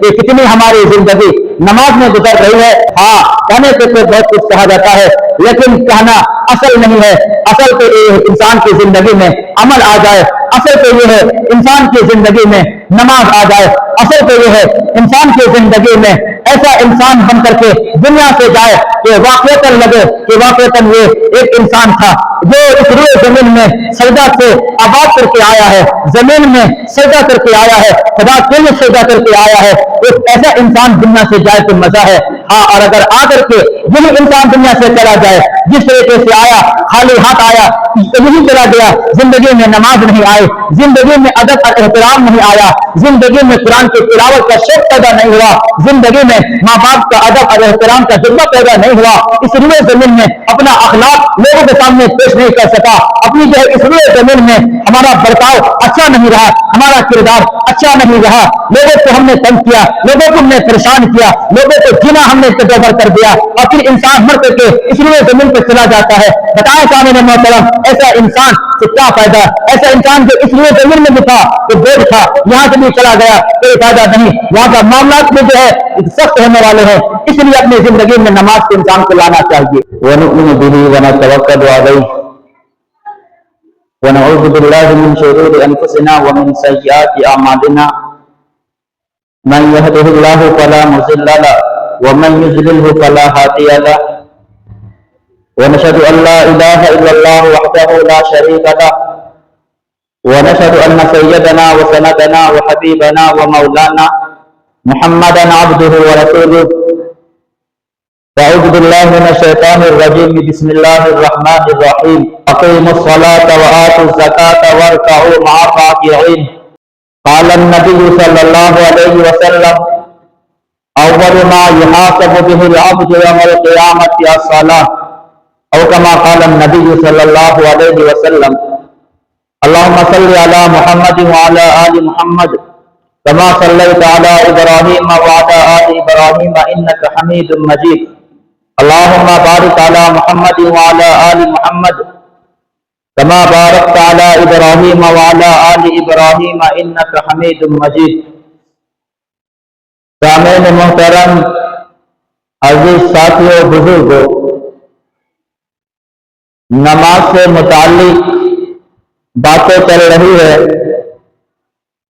کہ کتنی ہماری زندگی نماز میں گزر رہی ہے. ہاں کہنے سے تو بہت کچھ کہا جاتا ہے لیکن کہنا اصل نہیں ہے. اصل تو یہ انسان کی زندگی میں عمل آ جائے, اصل تو یہ ہے انسان کی زندگی میں نماز آ جائے, اصل تو یہ ہے انسان کی زندگی میں ایسا انسان بن کر کے دنیا سے جائے کہ واقعتاً لگے کہ واقعتاً یہ ایک انسان تھا جو اس روئے زمین میں سجدہ سے آباد کر کے آیا ہے, زمین میں سجدہ کر کے آیا ہے, خدا کے لیے سجدہ کر کے آیا ہے. ایک ایسا انسان دنیا سے جائے تو مزہ ہے. ہاں اور اگر آ کر کے یہی انسان دنیا سے چلا جائے جس طریقے سے آیا, خالی ہاتھ آیا, یہی چلا گیا, زندگی میں نماز نہیں آئی, زندگی میں ادب اور احترام نہیں آیا, زندگی میں قرآن کی تلاوت کا شوق پیدا نہیں ہوا, زندگی میں ماں باپ کا ادب اور احترام کا جذبہ پیدا نہیں ہوا, اس روئے زمین میں اپنا اخلاق لوگوں کے سامنے پیش نہیں کر سکا, اپنی جو ہے اس روئے زمین میں ہمارا برتاؤ اچھا نہیں رہا, ہمارا کردار اچھا نہیں رہا, لوگوں کو ہم نے تنگ کیا, لوگوں کو ہم نے پریشان کیا, لوگوں کو جینا ہم نے تجربہ کر دیا اور پھر انسان مر کر کے اس روئے زمین پہ چلا جاتا ہے. بتائیں سامنے محترم ایسا انسان سے کیا فائدہ؟ ایسا انسان جو اس روئے زمین میں بھی تھا وہ بوجھ تھا, یہاں سے بھی چلا گیا, کوئی فائدہ نہیں. وہاں کا معاملات میں جو ہے سخت ہونے والے ہیں, اس لیے اپنی زندگی میں نماز کے انسان کو لانا چاہیے. وَنُؤْمِنُ بِهِ وَنَتَوَكَّلُ عَلَيْهِ وَنَعُوذُ بِاللَّهِ مِنْ شُرُورِ أَنفُسِنَا وَمِنْ سَيِّئَاتِ أَعْمَالِنَا مَنْ يَهْدِهِ اللَّهُ فَلَا مُضِلَّ لَهُ وَمَنْ يُضْلِلْهُ فَلَا هَادِيَ لَهُ ونشهد أن لا إله إلا الله وحده لا شريك له ونشهد أن سيدنا وسندنا وحبيبنا ومولانا محمدا عبده ورسوله. أعوذ بالله من الشيطان الرجيم. بسم الله الرحمن الرحيم. أقيموا الصلاة وآتوا الزكاة واركعوا مع الراكعين. قال النبي صلى الله عليه وسلم أول ما يحاسب به العبد يوم القيامة الصلاة او كما قال النبي صلى الله عليه وسلم. اللهم صل على محمد وعلى آل محمد كما صليت على إبراهيم وعلى آل إبراهيم إنك حميد مجيد. اللهم بارك على محمد وعلى آل محمد كما باركت على إبراهيم وعلى آل إبراهيم إنك حميد مجيد. سامعین محترم, عزیز ساتھیو, بزرگو, نماز سے متعلق باتیں چل رہی ہے.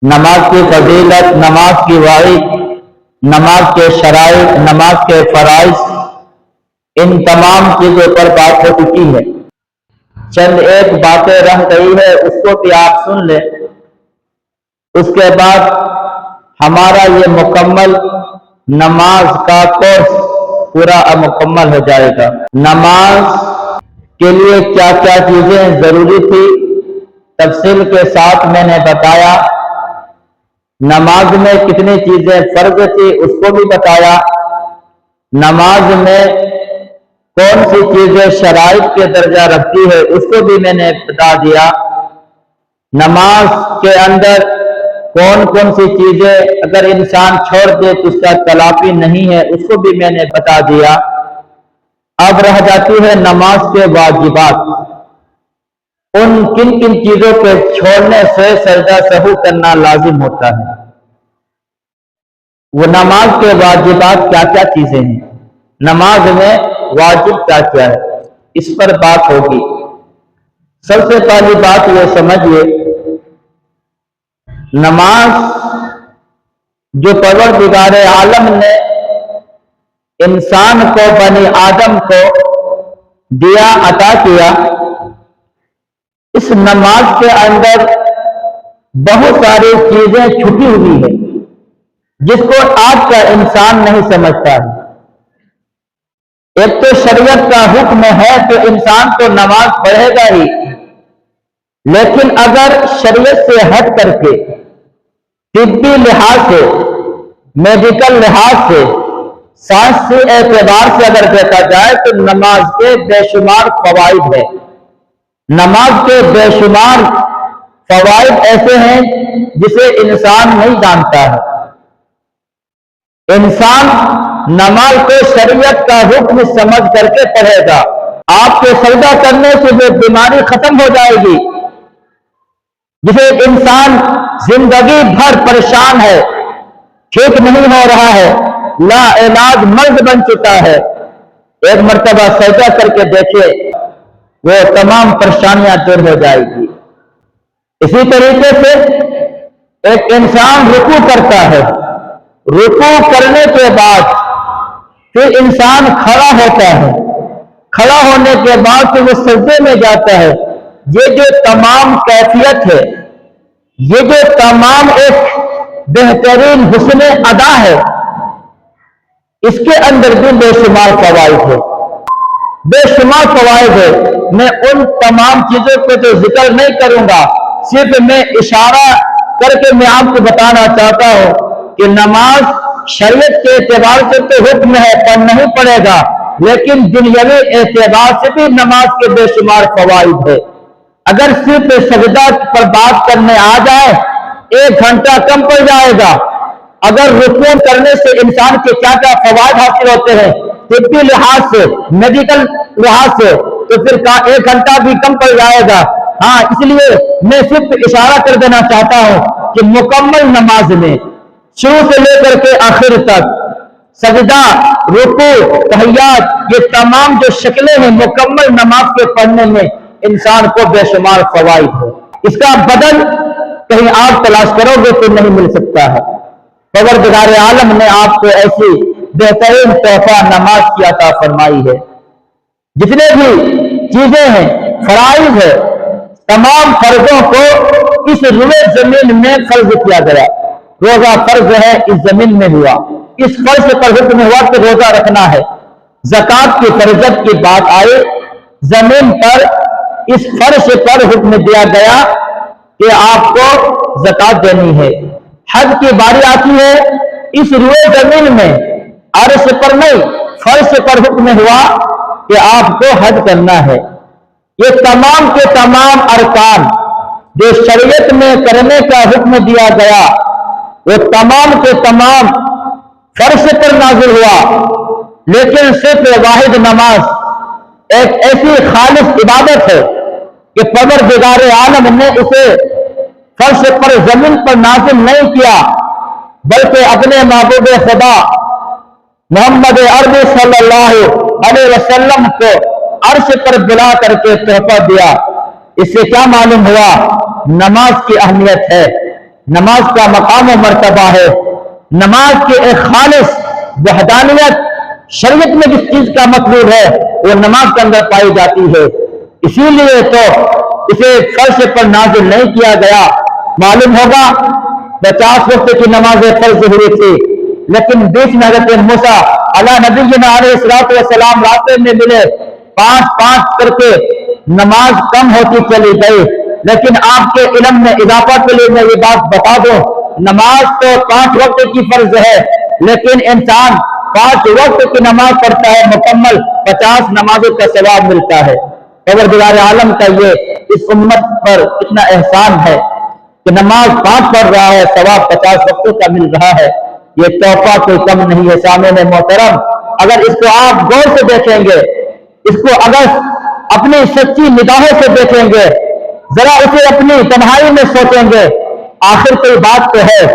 نماز کی فضیلت, نماز کی وعید, نماز کے شرائط, نماز کے فرائض, ان تمام چیزوں پر بات ہو چکی ہے. چند ایک باتیں رہ گئی ہے, اس کو بھی آپ سن لیں. اس کے بعد ہمارا یہ مکمل نماز کا کورس پورا مکمل ہو جائے گا. نماز کے لیے کیا کیا چیزیں ضروری تھی تفصیل کے ساتھ میں نے بتایا. نماز میں کتنی چیزیں فرض تھی اس کو بھی بتایا. نماز میں کون سی چیزیں شرائط کے درجہ رکھتی ہے اس کو بھی میں نے بتا دیا. نماز کے اندر کون کون سی چیزیں اگر انسان چھوڑ دے تو اس کا تلافی نہیں ہے اس کو بھی میں نے بتا دیا. اب رہ جاتی ہے نماز کے واجبات. ان کن کن چیزوں کے چھوڑنے سے سجدہ سہو کرنا لازم ہوتا ہے. وہ نماز کے واجبات کیا کیا چیزیں ہیں, نماز میں واجب کیا کیا ہے, اس پر بات ہوگی. سب سے پہلی بات یہ سمجھیے, نماز جو پروردگار عالم نے انسان کو, بنی آدم کو دیا, عطا کیا, اس نماز کے اندر بہت ساری چیزیں چھپی ہوئی ہیں جس کو آج کا انسان نہیں سمجھتا ہے. ایک تو شریعت کا حکم ہے تو انسان تو نماز پڑھے گا ہی, لیکن اگر شریعت سے ہٹ کر کے طبی لحاظ سے, میڈیکل لحاظ سے, سائنسی اعتبار سے اگر دیکھا جائے تو نماز کے بے شمار فوائد ہیں. نماز کے بے شمار فوائد ایسے ہیں جسے انسان نہیں جانتا ہے. انسان نماز کو شریعت کا حکم سمجھ کر کے پڑھے گا. آپ کے سجدہ کرنے سے وہ بیماری ختم ہو جائے گی جسے انسان زندگی بھر پریشان ہے, ٹھیک نہیں ہو رہا ہے، لا علاج مرض بن چکا ہے، ایک مرتبہ سجدہ کر کے دیکھے، وہ تمام پریشانیاں دور ہو جائے گی۔ اسی طریقے سے ایک انسان رکوع کرتا ہے، رکوع کرنے کے بعد پھر انسان کھڑا ہوتا ہے، کھڑا ہونے کے بعد پھر وہ سجدے میں جاتا ہے۔ یہ جو تمام کیفیت ہے، یہ جو تمام ایک بہترین حسن ادا ہے، اس کے اندر بھی بے شمار فوائد ہے، بے شمار فوائد ہے۔ میں ان تمام چیزوں کو تو ذکر نہیں کروں گا، صرف میں اشارہ کر کے میں آپ کو بتانا چاہتا ہوں کہ نماز شریعت کے اعتبار سے تو حکم ہے، پڑھنا ہی پڑے گا، لیکن دنیاوی اعتبار سے بھی نماز کے بے شمار فوائد ہے۔ اگر صرف سجدہ پر بات کرنے آ جائے، 1 گھنٹہ کم پڑ جائے گا۔ اگر رکوع کرنے سے انسان کے کیا کیا فوائد حاصل ہوتے ہیں طبی لحاظ سے، میڈیکل لحاظ سے، تو پھر 1 گھنٹہ بھی کم پڑ جائے گا۔ ہاں، اس لیے میں صرف اشارہ کر دینا چاہتا ہوں کہ مکمل نماز میں شروع سے لے کر کے آخر تک سجدہ، رکوع، تحیات، یہ تمام جو شکلیں ہیں مکمل نماز کے پڑھنے میں انسان کو بے شمار فوائد ہے۔ اس کا بدل کہیں آپ تلاش کرو گے تو نہیں مل سکتا ہے۔ پروردگار عالم نے آپ کو ایسی بہترین تحفہ نماز کی عطا فرمائی ہے۔ جتنے بھی چیزیں ہیں، فرائض ہے، تمام فرضوں کو اس روئے زمین میں فرض کیا گیا۔ روزہ فرض ہے، اس زمین میں ہوا، اس فرض پر حکم ہوا کہ روزہ رکھنا ہے۔ زکوٰۃ کی فرضیت کی بات آئے، زمین پر اس فرض پر حکم دیا گیا کہ آپ کو زکوٰۃ دینی ہے۔ حج کی باری آتی ہے، اس روئے زمین میں عرش پر نہیں، فرض پر حکم ہوا کہ آپ کو حج کرنا ہے۔ یہ تمام کے تمام ارکان جو شریعت میں کرنے کا حکم دیا گیا، وہ تمام کے تمام فرض پر نازل ہوا، لیکن صرف واحد نماز ایک ایسی خالص عبادت ہے کہ پروردگار عالم نے اسے فرش پر زمین پر نازل نہیں کیا، بلکہ اپنے محبوب خدا محمد عربی صلی اللہ علیہ وسلم کو عرش پر بلا کر کے تحفہ دیا۔ اس سے کیا معلوم ہوا؟ نماز کی اہمیت ہے، نماز کا مقام و مرتبہ ہے، نماز کی ایک خالص وحدانیت شریعت میں جس چیز کا مطلوب ہے وہ نماز کے اندر پائی جاتی ہے۔ اسی لیے تو اسے فرض پر نازل نہیں کیا گیا۔ معلوم ہوگا 50 وقت کی نماز فرض ہوئی تھی، لیکن بیچ میں حضرت موسیٰ علیہ نبینا علیہ الصلوۃ والسلام راستے میں ملے، 5 کر کے نماز کم ہوتی چلی گئی۔ لیکن آپ کے علم میں اضافہ کے لیے میں یہ بات بتا دوں، نماز تو 5 وقت کی فرض ہے، لیکن انسان 5 وقت کی نماز پڑھتا ہے، مکمل 50 نمازوں کا ثواب ملتا ہے۔ پروردگار عالم کا یہ اس امت پر اتنا احسان ہے کہ نماز 5 پڑھ رہا ہے، ثواب 50 وقتوں کا مل رہا ہے۔ یہ تحفہ کوئی کم نہیں ہے۔ سامعین محترم، اگر اس کو آپ غور سے دیکھیں گے، اس کو اگر اپنی سچی نگاہوں سے دیکھیں گے، ذرا اسے اپنی تنہائی میں سوچیں گے، آخر کوئی بات تو ہے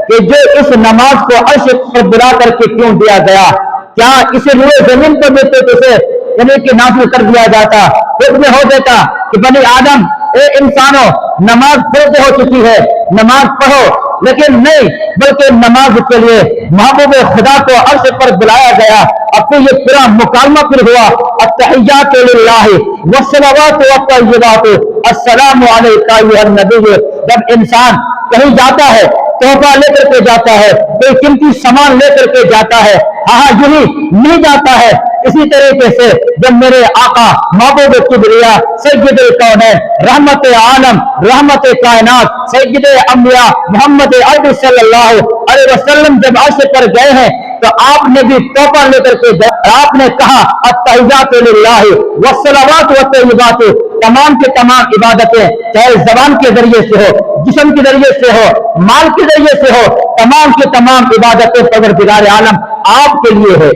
کہ جو اس نماز کو عرش پر بلا کر کے کیوں دیا گیا؟ کیا اسے روئے زمین پر دیتے تو اسے یعنی کہ نافذ کر دیا جاتا، حکم ہو دیتا کہ بنی آدم، اے انسانوں، نماز فرض ہو چکی ہے، نماز پڑھو، لیکن نہیں، بلکہ نماز کے لیے محبوب خدا کو عرش پر بلایا گیا۔ اب پھر یہ پورا مکالمہ پھر ہوا، التحیات للہ والصلوات والطیبات السلام علیک ایھا النبی۔ جب انسان کہیں جاتا ہے، تحفہ لے کر کے جاتا ہے، کوئی قیمتی سامان لے کر کے جاتا ہے، ہاں یوں ہی نہیں جاتا ہے۔ اسی طریقے سے جب میرے آقا محبوب کبریا سید الکونین رحمت عالم رحمت کائنات سید انبیاء محمد عربی صلی اللہ علیہ وسلم جب عرش پر گئے ہیں تو آپ نے بھی تحفہ لے کر کے آپ نے کہا التحیات للہ والصلوات والطیبات، تمام کے تمام عبادتیں چاہے زبان کے ذریعے سے ہو، جسم کے ذریعے سے ہو، مال کے ذریعے سے ہو، تمام کے تمام عبادتیں پروردگار عالم آپ کے لیے ہے۔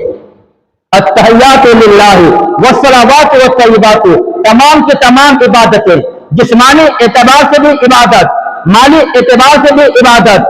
التحیات للہ والصلوات والطیبات، تمام کے تمام عبادتیں، جسمانی اعتبار سے بھی عبادت، مالی اعتبار سے بھی عبادت،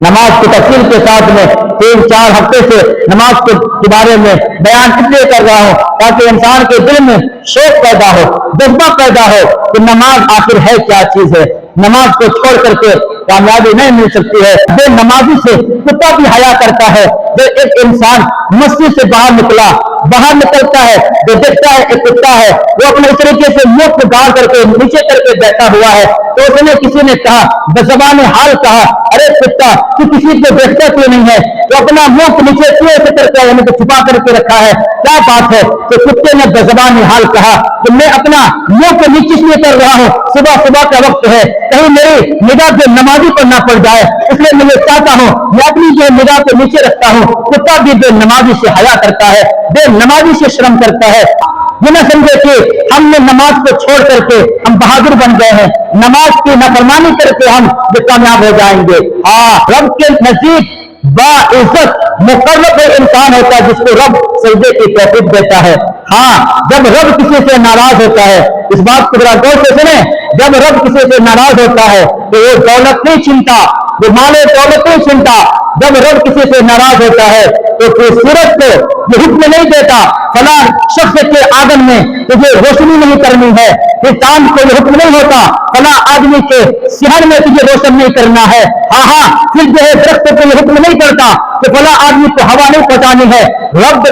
نماز کی تفصیل کے ساتھ میں 3-4 ہفتے سے نماز کے بارے میں بیان اس لیے کر رہا ہوں تاکہ انسان کے دل میں شوق پیدا ہو، جذبہ پیدا ہو کہ نماز آخر ہے کیا چیز ہے۔ نماز کو چھوڑ کر کے کامیابی نہیں مل سکتی ہے۔ بے نمازی سے کتا بھی حیا کرتا ہے۔ جو ایک انسان مسجد سے باہر نکلتا ہے، جو دیکھتا ہے ایک کتا ہے، وہ اپنے اس طریقے سے منہ کو گاڑ کر کے نیچے کر کے بیٹھا ہوا ہے، تو اس نے کسی نے کہا، بزبان حال کہا، ارے کتا تو کسی کو دیکھتا کیوں نہیں ہے؟ تو اپنا منہ کو نیچے کیوں ایسے کرتا ہے، یعنی کہ چھپا کر کے رکھا ہے، کیا بات ہے؟ تو کتے نے بزبان حال کہا کہ میں اپنا منہ کو نیچے اس لیے کر رہا ہوں، صبح کا وقت ہے، کہیں میری نگاہ جو نمازی پر نہ پڑ جائے، اس لیے میں یہ چاہتا ہوں میں اپنی جو نگاہ کو نیچے رکھتا ہوں۔ کتا بھی بے نمازی سے حیا کرتا ہے، بے نمازی سے شرم کرتا ہے۔ یہ نہ سمجھے کہ ہم نے نماز کو چھوڑ کر کے ہم بہادر بن گئے ہیں، نماز کی نافرمانی کر کے ہم کامیاب ہو جائیں گے۔ رب کے نزدیک باعزت مقرب انسان ہوتا ہے جس کو رب سجدے کی توفیق دیتا ہے۔ جب رب کسی سے ناراض ہوتا ہے، اس بات کو ذرا غور سے سنیں، جب رب کسی سے ناراض ہوتا ہے تو وہ دولت نہیں چھینتا، وہ مال دولت نہیں چھینتا۔ جب رب کسی سے ناراض ہوتا ہے تو پھر سورج کو یہ حکم نہیں دیتا فلاں شخص کے آنگن میں تجھے روشنی نہیں کرنی ہے، پھر چاند کو یہ حکم نہیں ہوتا فلاں آدمی کے صحن میں تجھے روشن نہیں کرنا ہے، پھر جو ہے درخت کو یہ حکم نہیں کرتا کہ فلاں آدمی کو ہوا نہیں پہنچانی ہے۔ رب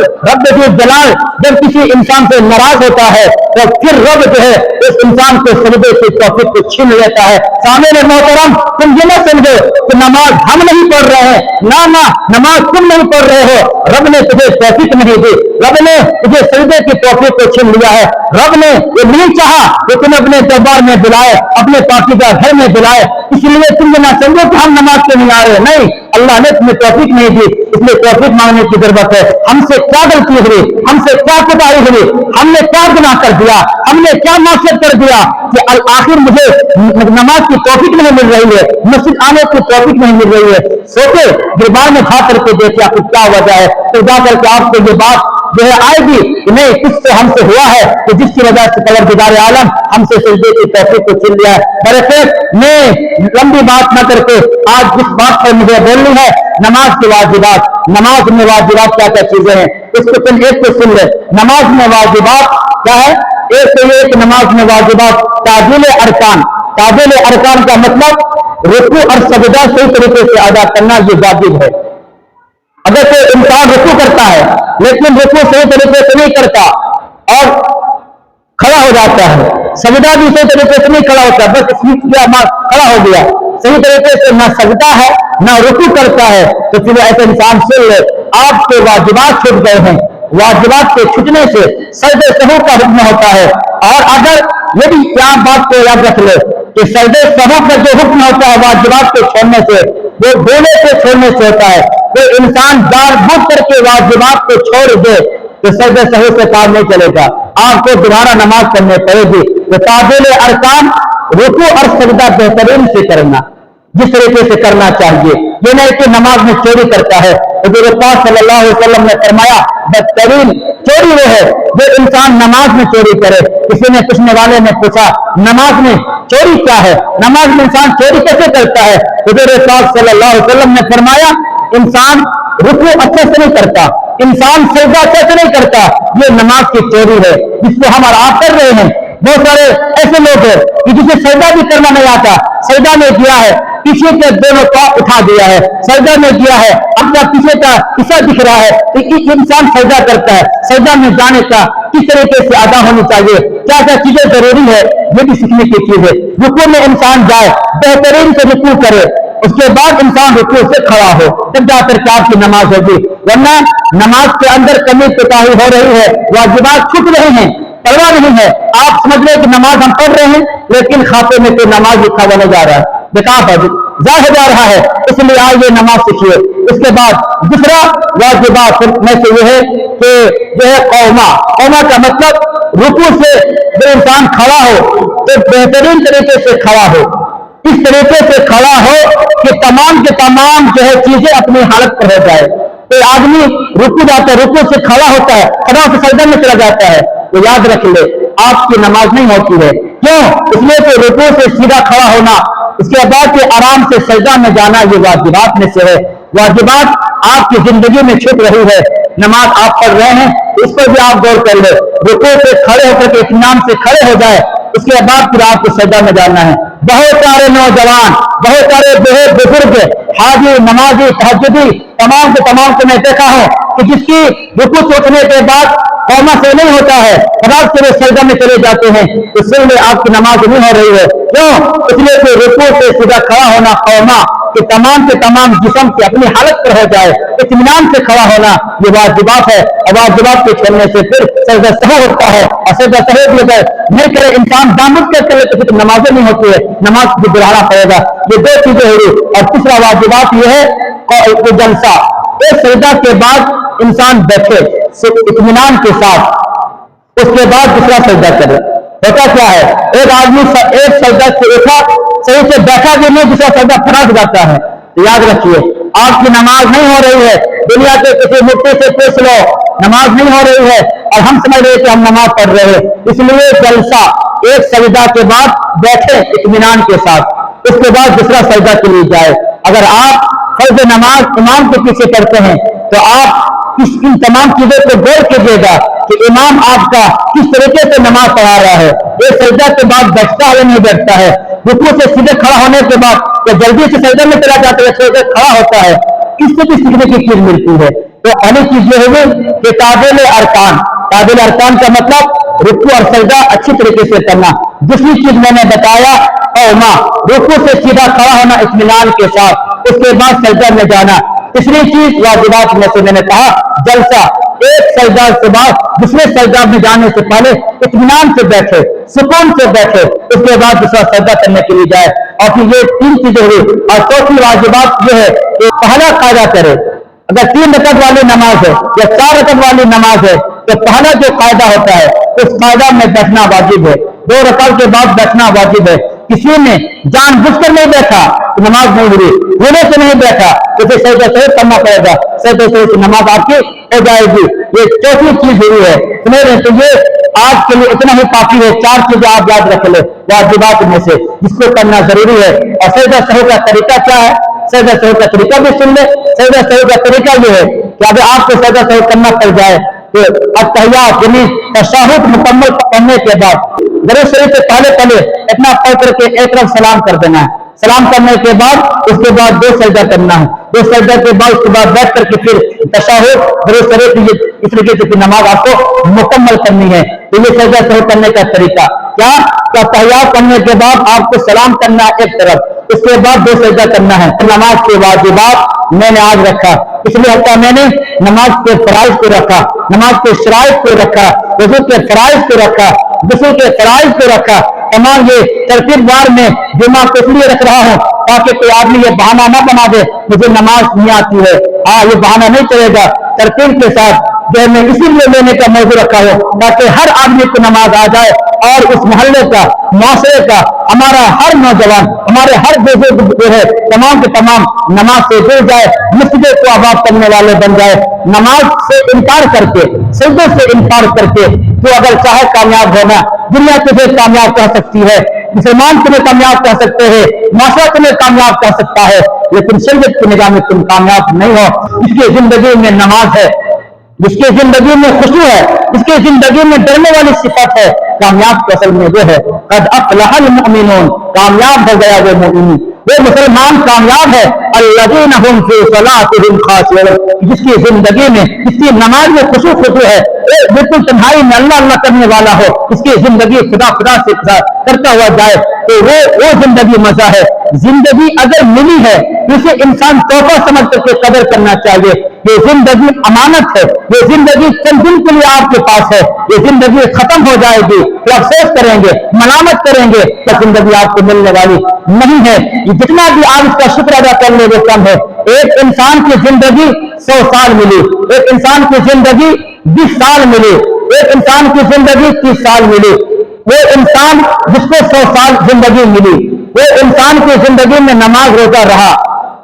جو جلال جب کسی انسان سے ناراض ہوتا ہے تو پھر رب جو ہے اس انسان کو سجدے کی توفیق کو چھین لیتا ہے۔ سامعین محترم، تم یہ نہ سمجھو کہ نماز ہم نہیں پڑھ رہے ہیں، نہ نماز تم نہیں پڑھ رہے ہو، رب نے تجھے توفیق نہیں دی، رب نے تجھے سجدے کی توفیق کو چھین لیا ہے۔ رب نے یہ نہیں چاہا کہ تم اپنے دربار میں بلائے، اپنے پاکیزہ گھر میں بلائے، اس لیے تم یہ نہ سمجھو کہ ہم نماز کے نہیں آ رہے، نہیں، اللہ نے تمہیں توفیق نہیں دی، اس لیے توفیق مانگنے کی ضرورت ہے۔ ہم سے کیا غلطی ہوئی، ہم سے کیا کوتاہی ہوئی، ہم نے کیا گناہ کر دیا، ہم نے کیا معصیت کر دیا کہ آخر مجھے نماز کی توفیق نہیں مل رہی ہے، مسجد آنے کی توفیق نہیں مل رہی ہے۔ سوچے دربار میں کھا کر کے دیکھے آپ کو کیا وجہ ہے، تو جا کر کے آپ کو یہ بات جو ہے آئے گی کہ نہیں، کچھ سے ہم سے ہوا ہے کہ جس کی وجہ سے پروردگار عالم ہم سے سجدے کی توفیق کو چھین لیا ہے۔ برکت میں لمبی بات نہ کر کے آج جس بات پر مجھے بولنی ہے، نماز کے واجبات، نماز میں واجبات کیا کیا چیزیں ہیں، اس کو تم ایک کو سن لے۔ نماز میں واجبات کیا ہے؟ ایک تو یہ کہ نماز میں واجبات تعدیل ارکان۔ تعدیل ارکان کا مطلب رکوع اور سجدہ صحیح طریقے سے ادا کرنا، یہ واجب ہے۔ اگر کوئی انسان رکوع کرتا ہے لیکن رکوع صحیح طریقے سے نہیں کرتا اور کھڑا ہو جاتا ہے، سجدہ بھی صحیح طریقے سے نہیں کھڑا ہوتا، بس کھڑا ہو گیا، صحیح طریقے سے نہ سجدہ ہے نہ رکوع کرتا ہے، تو پھر ایسے انسان سن لے آپ کے واجبات چھوٹ گئے ہیں۔ واجبات کے چھٹنے سے سجدہ سہو کا حکم ہوتا ہے۔ اور اگر یہ بھی یہاں بات کو یاد رکھ لے کہ سجدہ سہو کا جو حکم ہوتا ہے واجبات کے چھوڑنے سے، وہ بولے سے چھوڑنے سے ہوتا ہے۔ کوئی انسان جان بوجھ کر کے واجبات کو چھوڑ دے تو سجدہ سہو سے کام نہیں چلے گا، آپ کو دوبارہ نماز پڑھنے پڑے گی۔ تو تعدیل ارکان، رکوع اور سجدہ بہترین سے کرنا، جس طریقے سے کرنا چاہیے، یہ نہیں کہ نماز میں چوری کرتا ہے۔ حضور پاک صلی اللہ علیہ وسلم نے فرمایا بدترین چوری وہ ہے جو انسان نماز میں چوری کرے۔ کسی نے پوچھنے والے نے پوچھا نماز میں چوری کیا ہے، نماز میں انسان چوری کیسے کرتا ہے؟ حضور پاک صلی اللہ علیہ وسلم نے فرمایا انسان رکوع اچھے سے نہیں کرتا، انسان سجدہ اچھے سے نہیں کرتا، یہ نماز کی چوری ہے جس کو ہم اور آپ کر رہے ہیں۔ بہت سارے ایسے لوگ ہیں کہ جسے سجدہ بھی کرنا نہیں آتا، سجدہ میں کیا ہے پیچھے کے دونوں پاؤں اٹھا دیا ہے، سجدہ میں کیا ہے اپنا پیچھے کا حصہ دکھ رہا ہے، تو انسان سجدہ کرتا ہے۔ سجدہ میں جانے کا کس طریقے سے ادا ہونی چاہیے، کیا کیا چیزیں ضروری ہے، یہ بھی سیکھنے کی چیز ہے۔ رکوع میں انسان جائے، بہترین سے رکوع کرے، اس کے بعد انسان رکوع سے کھڑا ہو، تب جا کر آپ کی نماز ہوگی۔ ورنہ نماز کے اندر کمی کوتاہی ہو رہی ہے، واجبات چھوٹ رہے ہیں، پرواہ نہیں ہے، آپ سمجھ رہے کہ نماز ہم پڑھ رہے ہیں لیکن کھاتے میں کوئی نماز لکھا ہوا نہیں جا رہا ہے، بیکار ضائع جا رہا ہے، اس لیے آئیے نماز سیکھیے۔ اس کے بعد دوسرا واجبات میں سے یہ ہے کہ جو ہے قوما کا مطلب رکوع سے جو انسان کھڑا ہو تو بہترین طریقے سے کھڑا ہو، اس طریقے سے کھڑا ہو کہ تمام کے تمام جو ہے چیزیں اپنی حالت پر ہو جائے۔ کوئی آدمی رکوع جاتا ہے، رکوع سے کھڑا ہوتا ہے، کھڑا سے سجدہ میں چلا جاتا ہے، تو یاد رکھ لے آپ کی نماز نہیں ہوتی ہے۔ کیوں؟ اس لیے کہ رکوع سے سیدھا کھڑا ہونا اس کے بعد کہ آرام سے سجدہ میں جانا یہ واجبات میں سے ہے. واجبات آپ کی زندگی میں چھپ رہی ہے. نماز آپ پڑھ رہے ہیں اس پر بھی آپ غور کر لیں. رکوع سے کھڑے ہو کر کے اطمینان سے کھڑے ہو جائے, اس کے بعد پھر آپ کو سجدہ میں جانا ہے. بہت سارے نوجوان, بہت سارے بہت بزرگ, حاجی, نمازی, تہجدی, تمام کے تمام کو میں دیکھا ہوں کہ جس کی رکوع سے اٹھنے کے بعد قوما سے نہیں ہوتا ہے, رات سے وہ سجدہ میں چلے جاتے ہیں. اس لیے آپ کی نماز نہیں ہو رہی ہے. کیوں؟ اس لیے کہ رکوع سے سیدھا کھڑا ہونا قوما کہ تمام کے تمام جسم کی اپنی حالت پر ہو جائے, اطمینان سے کھڑا ہونا یہ واجبات ہے. اور واجبات کے چھوڑنے سے پھر سجدہ سہو ہوتا ہے, اور سجدہ سہو بھی اگر نہیں کرے انسان دامت کر کرے تو پھر نمازیں نہیں ہوتی ہے, نماز کو دہرانا پڑے گا. یہ دو چیزیں ہوئی. اور تیسرا واجبات یہ ہے جلسہ. ایک سجدہ کے بعد انسان بیٹھے اطمینان کے ساتھ, اس کے بعد دوسرا سجدہ کرے. ہوتا کیا ہے, ایک آدمی ایک سجدہ سے اٹھا, صحیح سے بیٹھا بھی نہیں, دوسرا سجدہ پھڑک جاتا ہے. یاد رکھیے آپ کی نماز نہیں ہو رہی ہے. دنیا کے کسی مفتی سے پوچھ لو, نماز نہیں ہو رہی ہے اور ہم سمجھ رہے کہ ہم نماز پڑھ رہے ہیں. اس لیے جلسہ ایک سجدہ کے بعد بیٹھے اطمینان کے ساتھ, اس کے بعد دوسرا سجدہ کے لیے جائے. اگر آپ فرض نماز امام کے پیچھے پڑھتے ہیں تو آپ ان تمام چیزوں کو غور کیجیے گا کہ امام آپ کا کس طریقے سے نماز پڑھا رہا ہے. ایک سجدہ کے بعد بیٹھتا ہے نہیں بیٹھتا ہے, رکوع سے سیدھے کھڑا ہونے کے بعد یا جلدی سے سجدہ میں چلا جاتا ہے, سجدہ کھڑا ہوتا ہے, اس سے بھی سیکھنے کی چیز ملتی ہے. تو پہلی چیز یہ ہوگی کہ تعدیل ارکان. تعدیل ارکان کا مطلب رکوع اور سجدہ اچھی طریقے سے کرنا. دوسری چیز میں نے بتایا قوما, رکوع سے سیدھا کھڑا ہونا اطمینان کے ساتھ, اس کے بعد سجدہ میں جانا. تیسری چیز واجبات میں سے میں نے کہا جلسہ. ایک سجدہ کے بعد دوسرے سجدہ میں جانے سے پہلے اطمینان سے بیٹھے, سکون سے بیٹھے, اس کے بعد دوسرا سجدہ کرنے کے لیے جائے. اور پھر یہ تین چیزیں ہوئی. اور چوتھی واجبات یہ ہے کہ پہلا قاعدہ کرے. اگر 3 رکعت والی نماز ہے یا 4 رکعت والی نماز ہے تو پہلا جو قاعدہ ہوتا ہے اس قاعدہ میں بیٹھنا واجب ہے. 2 رکعت کے بعد بیٹھنا واجب ہے. کسی نے جان بوجھ کر نہیں بیٹھا تو نماز نہیں ہوئی, ہونے سے نہیں بیٹھا تو اسے سجدہ سہو کرنا پڑے گا. سجدہ سہو سے نماز آپ کی ہو جائے گی. یہ چوتھی چیز ہوئی ہے. سمجھ رہے ہیں؟ تو یہ آج کے لیے اتنا ہی کافی ہے. 4 چیزیں آپ یاد رکھ لیں واجبات میں سے جس کو کرنا ضروری ہے. اور سجدہ سہو کا طریقہ کیا ہے, سجدہ سہو کا طریقہ بھی سن لیں. سجدہ سہو کا طریقہ یہ ہے کہ اب آپ کو سجدہ سہو کرنا پڑ جائے کہ التحیات یعنی تشہد مکمل کرنے کے بعد درود شریف سے پہلے اتنا پڑھ کر کے ایک طرف سلام کر دینا ہے. سلام کرنے کے بعد اس کے بعد 2 سجدہ کرنا ہے. 2 سجدہ کے بعد اس کے بعد بیٹھ کر کے پھر تشہد درود شریف اس طریقے سے نماز آپ کو مکمل کرنی ہے. تو یہ سجدہ سہو کرنے کا طریقہ کیا, تحیات کرنے کے بعد آپ کو سلام کرنا ہے ایک طرف, اس کے بعد 2 سجدہ کرنا ہے. نماز کے واجبات میں نے آج رکھا, پچھلے ہفتہ میں نے نماز کے فرائض کو رکھا, نماز کے شرائط کو رکھا, وضو کے فرائض کو رکھا, غسل کے فرائض کو رکھا. تمام یہ ترتیب وار میں جمعہ کو اس لیے رکھ رہا ہوں تاکہ کوئی آدمی یہ بہانہ نہ بنا دے مجھے نماز نہیں آتی ہے. ہاں, یہ بہانہ نہیں چلے گا. ترتیب کے ساتھ جو میں اسی لیے لینے کا موضوع رکھا ہوں تاکہ ہر آدمی کو نماز آ جائے اور اس محلے کا, معاشرے کا, ہمارا ہر نوجوان, ہمارے ہر بزرگ جو ہے تمام کے تمام نماز سے جڑ جائے, مسجدوں کو آباد کرنے والے بن جائے. نماز سے انکار کر کے, سجدے سے انکار کر کے تو اگر چاہے کامیاب ہونا, دنیا تجھے کامیاب کر سکتی ہے, مسلمان تمہیں کامیاب کر سکتے ہیں, معاشرہ تمہیں کامیاب کر سکتا ہے, لیکن شریعت کی نگاہ میں تم کامیاب نہیں ہو. اس کی زندگی میں نماز ہے, جس کی زندگی میں خوشی ہے, جس کی زندگی میں ڈرنے والی صفت ہے, کامیاب کی اصل میں جو ہے قد افلح المؤمنون, کامیاب ہو گیا وہ مومن, وہ مسلمان کامیاب ہے. الذین هم فی صلاتهم خاشعون, جس کی زندگی میں, جس کی نماز میں خشوع ہے, بالکل تنہائی میں اللہ اللہ کرنے والا ہو, اس کی زندگی خدا سے کرتا ہوا جائے تو وہ زندگی مزہ ہے. زندگی اگر ملی ہے اسے انسان تحفہ سمجھ کر کے قدر کرنا چاہیے. یہ زندگی امانت ہے, یہ زندگی چند دن کے لیے آپ کے پاس ہے, یہ زندگی ختم ہو جائے گی تو افسوس کریں گے, ملامت کریں گے کہ زندگی آپ کو ملنے والی نہیں ہے. جتنا بھی آپ اس کا شکر ادا کر لیں وہ کم ہے. ایک انسان کی زندگی 100 سال ملی, ایک انسان کی زندگی 20 سال ملی, ایک انسان کی زندگی 30 سال ملی. وہ انسان جس کو 100 سال زندگی ملی, وہ انسان کی زندگی میں نماز روزہ رہا,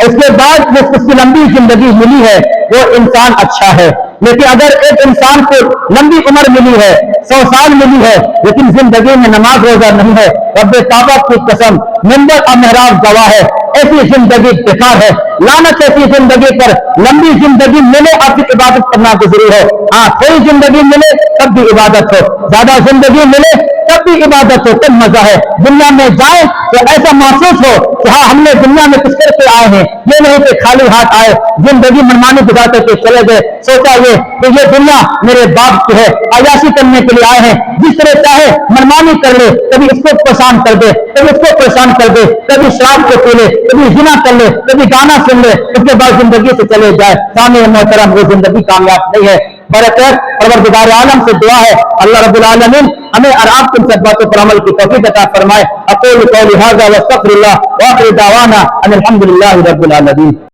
اس کے بعد اس کی لمبی زندگی ملی ہے, وہ انسان اچھا ہے. لیکن اگر ایک انسان کو لمبی عمر ملی ہے، 100 سال ملی ہے، لیکن زندگی میں نماز روزہ نہیں ہے، رب کعبہ کی قسم، منبر اور محراب گواہ ہے، ایسی زندگی بیکار ہے۔ لعنت ایسی زندگی پر، لمبی زندگی ملے آپ کی عبادت کرنا ضروری ہے۔ ہاں، تھوڑی زندگی ملے تب بھی عبادت ہو، زیادہ زندگی ملے تب بھی عبادت ہو، تب مزہ ہے۔ دنیا میں جائیں تو ایسا محسوس ہو کہ ہاں ہم نے دنیا میں کچھ کر کے آئے ہیں، یہ نہیں کہ خالی ہاتھ آئے، زندگی منمانی گزار کر کے چلے گئے، سوچا یہ کہ یہ دنیا میرے باپ کی ہے، عیاشی کرنے کے لیے آئے ہیں، جس طرح چاہے منمانی کر لے، کبھی اس کو پریشان کر دے، کبھی اس کو پریشان کر دے، کبھی شراب کو پی لے، کبھی زنا کر لے، کبھی گانا سن لے، اس کے بعد زندگی سے چلے جائے۔ سامنے محترم، وہ زندگی کامیاب نہیں ہے۔ برکت پروردگار عالم سے دعا ہے اللہ رب العالمین ہمیں اور آپ کو ان سب باتوں پر عمل کی توفیق عطا فرمائے۔ اقول قولی ھذا واستغفر اللہ وآخر دعوانا ان الحمد للہ رب العالمین۔